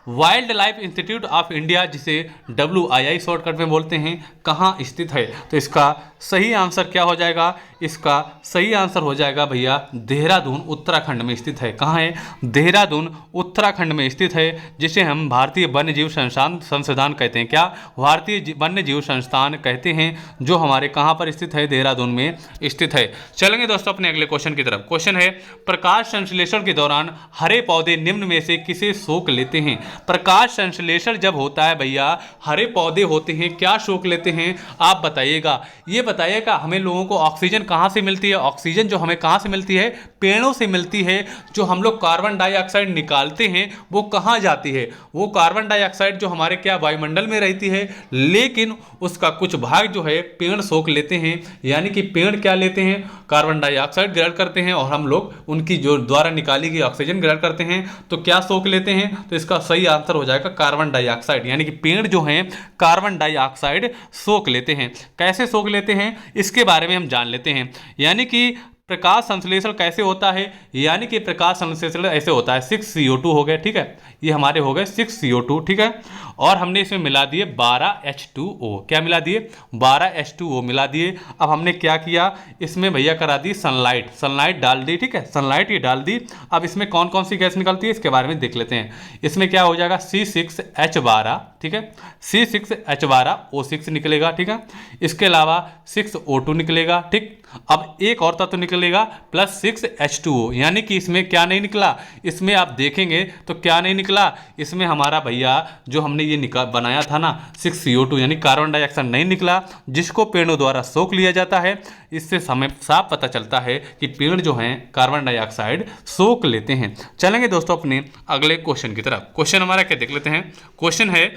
wild life institute of India, जिसे WII शॉर्टकट में बोलते हैं, कहाँ स्थित है? तो इसका सही आंसर क्या हो जाएगा? इसका सही आंसर हो जाएगा भैया देहरादून उत्तराखंड में स्थित है। कहाँ है? देहरादून उत्तराखंड में स्थित है, जिसे हम भारतीय वन्य जीव संस्थान कहते हैं। क्या? भारतीय वन्य जीव संस्थान कहते हैं, जो हमारे कहाँ पर स्थित है? देहरादून में स्थित है। चलेंगे दोस्तों अपने अगले क्वेश्चन की तरफ। क्वेश्चन है प्रकाश संश्लेषण के दौरान हरे पौधे निम्न में से किसे सोख लेते हैं? प्रकाश संश्लेषण जब होता है भैया, हरे पौधे होते हैं, क्या सोख लेते हैं? आप बताइएगा। ये बताइएगा हमें लोगों को ऑक्सीजन कहाँ से मिलती है? ऑक्सीजन जो हमें कहाँ से मिलती है? पेड़ों से मिलती है। जो हम लोग कार्बन डाइऑक्साइड निकालते हैं वो कहाँ जाती है? वो कार्बन डाइऑक्साइड जो हमारे क्या वायुमंडल में रहती है, लेकिन उसका कुछ भाग जो है पेड़ सोख लेते हैं। यानी कि पेड़ क्या लेते हैं? कार्बन डाइऑक्साइड ग्रहण करते हैं और हम लोग उनकी जो द्वारा निकाली गई ऑक्सीजन ग्रहण करते हैं। तो क्या सोख लेते हैं? तो इसका सही आंसर हो जाएगा कार्बन डाइऑक्साइड। यानी कि पेड़ जो हैं कार्बन डाइऑक्साइड सोख लेते हैं। कैसे सोख लेते हैं इसके बारे में हम जान लेते हैं। यानी कि प्रकाश संश्लेषण कैसे होता है? यानी कि प्रकाश संश्लेषण ऐसे होता है, 6CO2 हो गए, ठीक है, ये हमारे हो गए 6CO2, ठीक है, और हमने इसमें मिला दिए 12H2O। क्या मिला दिए? 12H2O मिला दिए। अब हमने क्या किया, इसमें भैया करा दी सनलाइट डाल दी, ठीक है, सनलाइट ये डाल दी। अब इसमें कौन कौन सी गैस निकलती है इसके बारे में देख लेते हैं। इसमें क्या हो जाएगा? C6H12, ठीक है, C6H12O6 निकलेगा, ठीक है, इसके अलावा 6O2 निकलेगा, ठीक। अब एक और तत्व निकलेगा प्लस 6H2O। यानी कि इसमें क्या नहीं निकला? इसमें आप देखेंगे तो क्या नहीं निकला? इसमें हमारा भैया जो हमने ये बनाया था ना 6CO2 यानी कार्बन डाइऑक्साइड नहीं निकला, जिसको पेड़ों द्वारा सोख लिया जाता है। इससे हमें साफ पता चलता है कि पेड़ जो हैं कार्बन डाइऑक्साइड सोख लेते हैं। चलेंगे दोस्तों अपने अगले क्वेश्चन की तरफ। क्वेश्चन हमारा क्या देख लेते हैं। क्वेश्चन है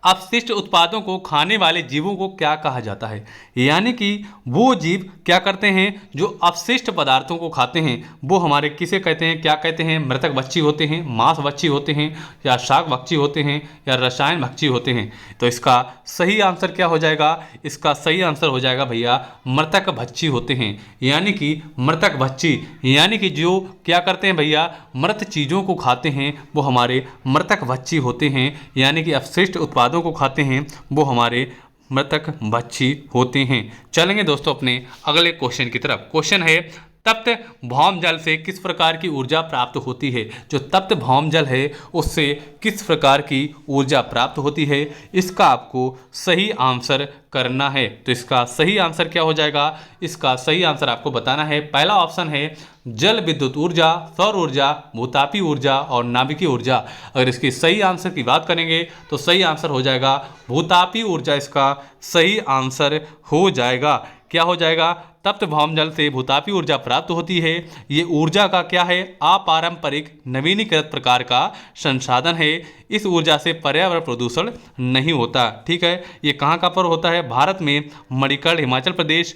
अपशिष्ट उत्पादों को खाने वाले जीवों को क्या कहा जाता है? यानी कि वो जीव क्या करते हैं जो अपशिष्ट पदार्थों को खाते हैं, वो हमारे किसे कहते हैं? क्या कहते हैं? मृतक भक्षी होते हैं, मांस भक्षी होते हैं, या शाक भक्षी होते हैं, या रसायन भक्षी होते हैं। तो इसका सही आंसर क्या हो जाएगा? इसका सही आंसर हो जाएगा भैया मृतक भक्षी होते हैं। यानी कि मृतक भक्षी यानी कि जो क्या करते हैं भैया, मृत चीज़ों को खाते हैं, वो हमारे मृतक भक्षी होते हैं। यानी कि अपशिष्ट उत्पादों को खाते हैं वो हमारे मृतक भक्षी होते हैं। चलेंगे दोस्तों अपने अगले क्वेश्चन की तरफ। क्वेश्चन है तप्त भौम जल से किस प्रकार की ऊर्जा प्राप्त होती है? जो तप्त भौम जल है उससे किस प्रकार की ऊर्जा प्राप्त होती है? इसका आपको सही आंसर करना है। तो इसका सही आंसर क्या हो जाएगा? इसका सही आंसर आपको बताना है। पहला ऑप्शन है जल विद्युत ऊर्जा, सौर ऊर्जा, भूतापी ऊर्जा और नाभिकीय ऊर्जा। अगर इसकी सही आंसर की बात करेंगे तो सही आंसर हो जाएगा भूतापी ऊर्जा। इसका सही आंसर हो जाएगा। क्या हो जाएगा? तप्त भौम जल से भूतापी ऊर्जा प्राप्त होती है। ये ऊर्जा का क्या है? अपारंपरिक नवीनीकृत प्रकार का संसाधन है। इस ऊर्जा से पर्यावरण प्रदूषण नहीं होता, ठीक है। ये कहाँ का पर होता है? भारत में मणिकर्ण हिमाचल प्रदेश,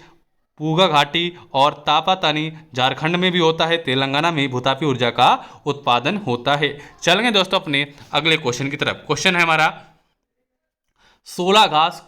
पूगा घाटी और तापातानी झारखंड में भी होता है। तेलंगाना में भूतापी ऊर्जा का उत्पादन होता है। चलेंगे दोस्तों अपने अगले क्वेश्चन की तरफ। क्वेश्चन है हमारा 16 घास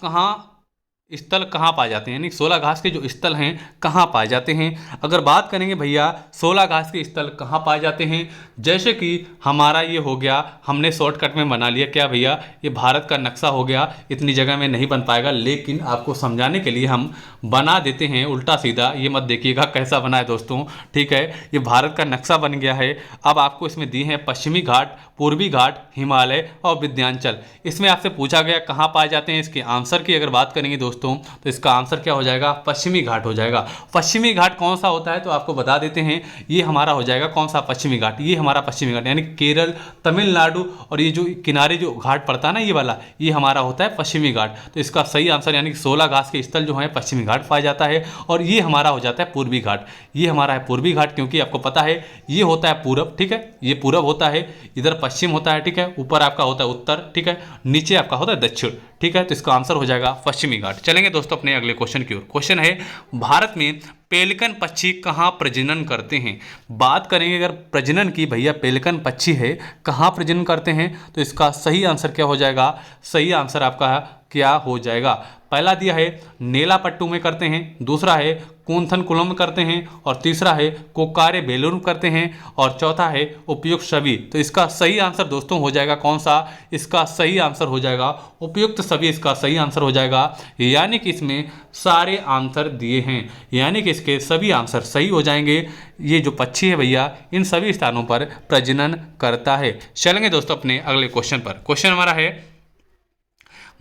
स्थल कहाँ पाए जाते हैं? यानी 16 घास के जो स्थल हैं कहाँ पाए जाते हैं? अगर बात करेंगे भैया 16 घास के स्थल कहाँ पाए जाते हैं, जैसे कि हमारा ये हो गया, हमने शॉर्टकट में बना लिया। क्या भैया? ये भारत का नक्शा हो गया, इतनी जगह में नहीं बन पाएगा, लेकिन आपको समझाने के लिए हम बना देते हैं उल्टा सीधा। ये मत देखिएगा कैसा बना है दोस्तों, ठीक है। ये भारत का नक्शा बन गया है। अब आपको इसमें दी हैं पश्चिमी घाट, पूर्वी घाट, हिमालय और विंध्याचल। इसमें आपसे पूछा गया कहाँ पाए जाते हैं। इसके आंसर की अगर बात करेंगे दोस्तों दोस्तों, तो इसका आंसर क्या हो जाएगा, पश्चिमी घाट हो जाएगा। पश्चिमी घाट कौन सा होता है तो आपको बता देते हैं, ये हमारा हो जाएगा कौन सा, पश्चिमी घाट। ये हमारा पश्चिमी घाट यानी केरल, तमिलनाडु और ये जो किनारे जो घाट पड़ता है ना ये वाला, ये हमारा होता है पश्चिमी घाट। तो इसका सही आंसर यानी कि 16 घास के स्थल जो है पश्चिमी घाट पाया जाता है। और ये हमारा हो जाता है पूर्वी घाट। ये हमारा है पूर्वी घाट, क्योंकि आपको पता है ये होता है पूरब, ठीक है, ये पूरब होता है, इधर पश्चिम होता है, ठीक है, ऊपर आपका होता है उत्तर, ठीक है, नीचे आपका होता है दक्षिण, ठीक है। तो इसका आंसर हो जाएगा पश्चिमी घाट। चलेंगे दोस्तों अपने अगले क्वेश्चन की ओर। क्वेश्चन है, भारत में पेलिकन पक्षी कहाँ प्रजनन करते हैं। बात करेंगे अगर प्रजनन की, भैया पेलिकन पक्षी है कहाँ प्रजनन करते हैं, तो इसका सही आंसर क्या हो जाएगा, सही आंसर आपका क्या हो जाएगा। पहला दिया है नेलापट्टू में करते हैं, दूसरा है कूंथनकुलम में करते हैं, और तीसरा है कोकारे बेलूर में करते हैं, और चौथा है उपयुक्त सभी। तो इसका सही आंसर दोस्तों हो जाएगा कौन सा, इसका सही आंसर हो जाएगा उपयुक्त सभी, इसका सही आंसर हो जाएगा। यानी कि इसमें सारे आंसर दिए हैं, यानी कि इसके सभी आंसर सही हो जाएंगे। ये जो पक्षी है भैया इन सभी स्थानों पर प्रजनन करता है। चलेंगे दोस्तों अपने अगले क्वेश्चन पर। क्वेश्चन हमारा है,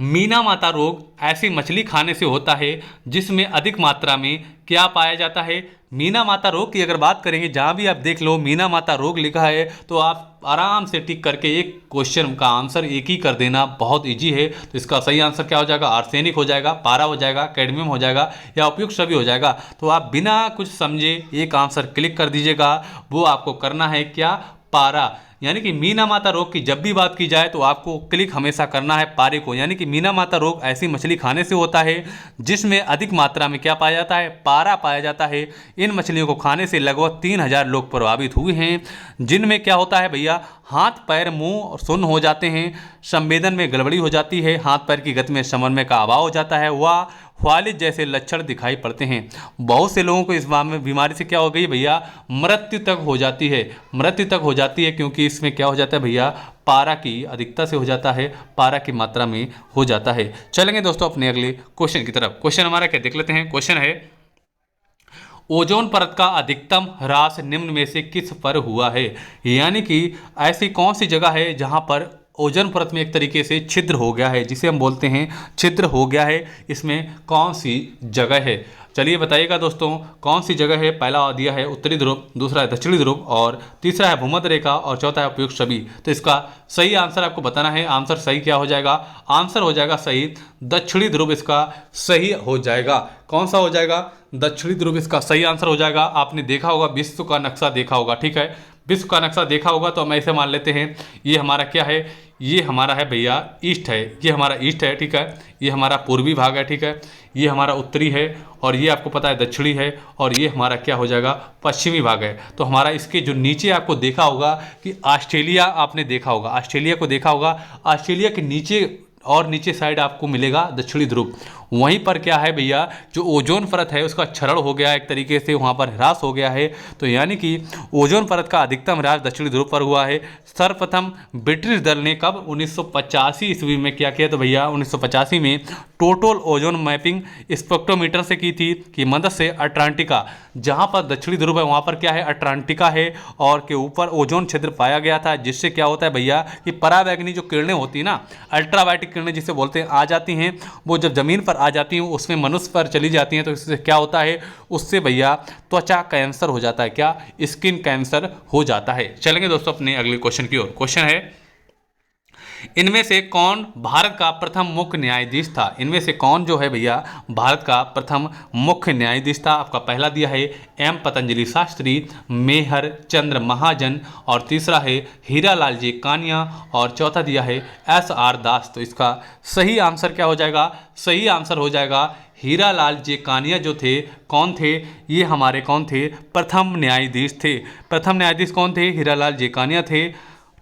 मीना माता रोग ऐसी मछली खाने से होता है जिसमें अधिक मात्रा में क्या पाया जाता है। मीना माता रोग की अगर बात करेंगे, जहाँ भी आप देख लो मीना माता रोग लिखा है तो आप आराम से टिक करके एक क्वेश्चन का आंसर एक ही कर देना, बहुत इजी है। तो इसका सही आंसर क्या हो जाएगा, आर्सेनिक हो जाएगा, पारा हो जाएगा, कैडमियम हो जाएगा, या उपयुक्त सभी हो जाएगा। तो आप बिना कुछ समझे एक आंसर क्लिक कर दीजिएगा। वो आपको करना है क्या, पारा। यानी कि मीना माता रोग की जब भी बात की जाए तो आपको क्लिक हमेशा करना है पारे को। यानी कि मीना माता रोग ऐसी मछली खाने से होता है जिसमें अधिक मात्रा में क्या पाया जाता है, पारा पाया जाता है। इन मछलियों को खाने से लगभग 3000 लोग प्रभावित हुए हैं, जिनमें क्या होता है भैया, हाथ पैर मुंह सुन्न हो जाते हैं, संवेदन में गड़बड़ी हो जाती है, हाथ पैर की गति में समन्वय का अभाव हो जाता है, वह फालिज जैसे लक्षण दिखाई पड़ते हैं। बहुत से लोगों को इस बीमारी से क्या हो गई भैया, मृत्यु तक हो जाती है, मृत्यु तक हो जाती है, क्योंकि इसमें क्या हो जाता है भैया, पारा की अधिकता से हो जाता है, पारा की मात्रा में हो जाता है। चलेंगे दोस्तों अपने अगले क्वेश्चन की तरफ। क्वेश्चन हमारा क्या देख लेते हैं। क्वेश्चन है, ओजोन परत का अधिकतम ह्रास निम्न में से किस पर हुआ है। यानी कि ऐसी कौन सी जगह है जहां पर ओजोन परत में एक तरीके से छिद्र हो गया है, जिसे हम बोलते हैं छिद्र हो गया है, इसमें कौन सी जगह है। चलिए बताइएगा दोस्तों कौन सी जगह है। पहला दिया है उत्तरी ध्रुव, दूसरा है दक्षिणी ध्रुव, और तीसरा है भूमध्य रेखा, और चौथा है उपयुक्त सभी। तो इसका सही आंसर आपको बताना है। आंसर सही क्या हो जाएगा, आंसर हो जाएगा सही दक्षिणी ध्रुव, इसका सही हो जाएगा। कौन सा हो जाएगा, दक्षिणी ध्रुव इसका सही आंसर हो जाएगा। आपने देखा होगा विश्व का नक्शा देखा होगा, ठीक है, विश्व का नक्शा देखा होगा तो हम ऐसे मान लेते हैं ये हमारा क्या है, ये हमारा है भैया ईस्ट है, ये हमारा ईस्ट है, ठीक है, ये हमारा पूर्वी भाग है, ठीक है, ये हमारा उत्तरी है, और ये आपको पता है दक्षिणी है, और ये हमारा क्या हो जाएगा, पश्चिमी भाग है। तो हमारा इसके जो नीचे आपको देखा होगा कि ऑस्ट्रेलिया, आपने देखा होगा ऑस्ट्रेलिया को देखा होगा, ऑस्ट्रेलिया के नीचे और नीचे साइड आपको मिलेगा दक्षिणी ध्रुव। वहीं पर क्या है भैया, जो ओजोन परत है उसका क्षरण हो गया है, एक तरीके से वहाँ पर ह्रास हो गया है। तो यानी कि ओजोन परत का अधिकतम ह्रास दक्षिणी ध्रुव पर हुआ है। सर्वप्रथम ब्रिटिश दल ने कब 1985 ईस्वी में क्या किया, तो भैया 1985 में टोटल ओजोन मैपिंग स्पेक्ट्रोमीटर से की थी, कि मदद से अटलांटिका, जहाँ पर दक्षिणी ध्रुव है वहाँ पर क्या है, अटलांटिका है, और के ऊपर ओजोन छिद्र पाया गया था, जिससे क्या होता है भैया कि परावैंगनी जो किरणें होती है ना, अल्ट्रावायलेट किरणें जिसे बोलते हैं, आ जाती हैं, वो जब जमीन पर आ जाती हैं उसमें मनुष्य पर चली जाती हैं, तो इससे क्या होता है, उससे भैया त्वचा कैंसर हो जाता है, क्या, स्किन कैंसर हो जाता है। चलेंगे दोस्तों अपने अगले क्वेश्चन की ओर। क्वेश्चन है, इनमें से कौन भारत का प्रथम मुख्य न्यायाधीश था। इनमें से कौन जो है भैया भारत का प्रथम मुख्य न्यायाधीश था। आपका पहला दिया है एम पतंजलि शास्त्री, मेहर चंद्र महाजन, और तीसरा है हीरालाल जी कानिया, और चौथा दिया है SR दास। तो इसका सही आंसर क्या हो जाएगा, सही आंसर हो जाएगा हीरालाल जी कानिया जो थे, कौन थे, ये हमारे कौन थे, प्रथम न्यायाधीश थे। प्रथम न्यायाधीश कौन थे, हीरालाल जी कानिया थे,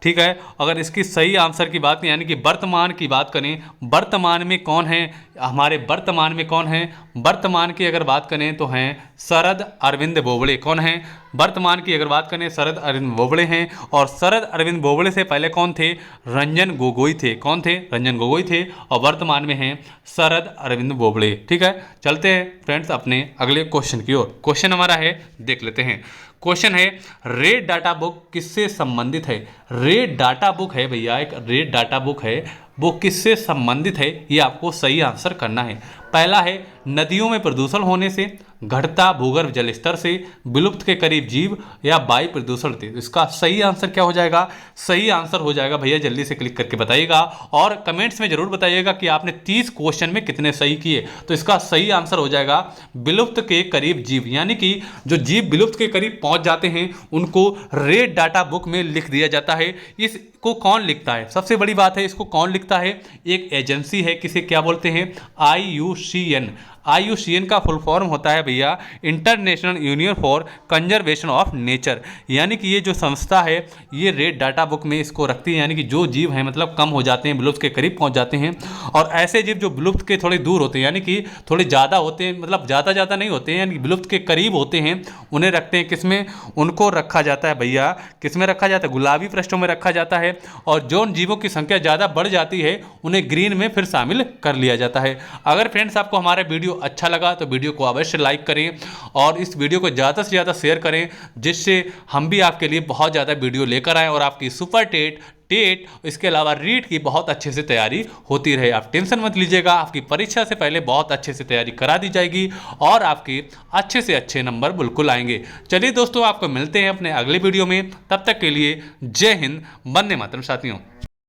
ठीक है। अगर इसकी सही आंसर की बात यानी कि वर्तमान की बात करें, वर्तमान में कौन है, हमारे वर्तमान में कौन है, वर्तमान की अगर बात करें तो हैं शरद अरविंद बोबड़े। कौन हैं, वर्तमान की अगर बात करें शरद अरविंद बोबड़े हैं, और शरद अरविंद बोबड़े से पहले कौन थे, रंजन गोगोई थे। कौन थे, रंजन गोगोई थे, और वर्तमान में हैं शरद अरविंद बोबड़े, ठीक है। चलते हैं फ्रेंड्स अपने अगले क्वेश्चन की ओर। क्वेश्चन हमारा है, देख लेते हैं। क्वेश्चन है, रेड डाटा बुक किससे संबंधित है? रेड डाटा बुक है भैया, एक रेड डाटा बुक है, वो किससे संबंधित है? ये आपको सही आंसर करना है। पहला है नदियों में प्रदूषण होने से, घटता भूगर्भ जल स्तर से, विलुप्त के करीब जीव, या वायु प्रदूषण से। इसका सही आंसर क्या हो जाएगा? सही आंसर हो जाएगा भैया, जल्दी से क्लिक करके बताइएगा और कमेंट्स में जरूर बताइएगा कि आपने 30 क्वेश्चन में कितने सही किए। तो इसका सही आंसर हो जाएगा विलुप्त के करीब जीव, यानी कि जो जीव विलुप्त के करीब पहुंच जाते हैं उनको रेड डाटा बुक में लिख दिया जाता है। इसको कौन लिखता है? सबसे बड़ी बात है, इसको कौन लिखता है? एक एजेंसी है, किसे क्या बोलते हैं? IUCN। IUCN का फुल फॉर्म होता है भैया international union for conservation of nature, यानी कि ये जो संस्था है ये रेड डाटा बुक में इसको रखती है, यानी कि जो जीव हैं मतलब कम हो जाते हैं, विलुप्त के करीब पहुंच जाते हैं, और ऐसे जीव जो विलुप्त के थोड़े दूर होते हैं, यानी कि थोड़े ज़्यादा होते हैं, मतलब ज़्यादा नहीं होते हैं, यानी कि विलुप्त के करीब होते हैं, उन्हें रखते हैं किसमें? उनको रखा जाता है भैया, किसमें रखा जाता है? गुलाबी पृष्ठों में रखा जाता है। और जो जीवों की संख्या ज़्यादा बढ़ जाती है उन्हें ग्रीन में फिर शामिल कर लिया जाता है। अगर फ्रेंड्स आपको हमारा वीडियो अच्छा लगा तो वीडियो को अवश्य लाइक करें और इस वीडियो को ज़्यादा से ज़्यादा शेयर करें, जिससे हम भी आपके लिए बहुत ज़्यादा वीडियो लेकर आएँ और आपकी सुपर टेट इसके अलावा रीट की बहुत अच्छे से तैयारी होती रहे। आप टेंशन मत लीजिएगा, आपकी परीक्षा से पहले बहुत अच्छे से तैयारी करा दी जाएगी और आपके अच्छे से अच्छे नंबर बिल्कुल आएंगे। चलिए दोस्तों, आपको मिलते हैं अपने अगले वीडियो में, तब तक के लिए जय हिंद, वंदे मातरम साथियों।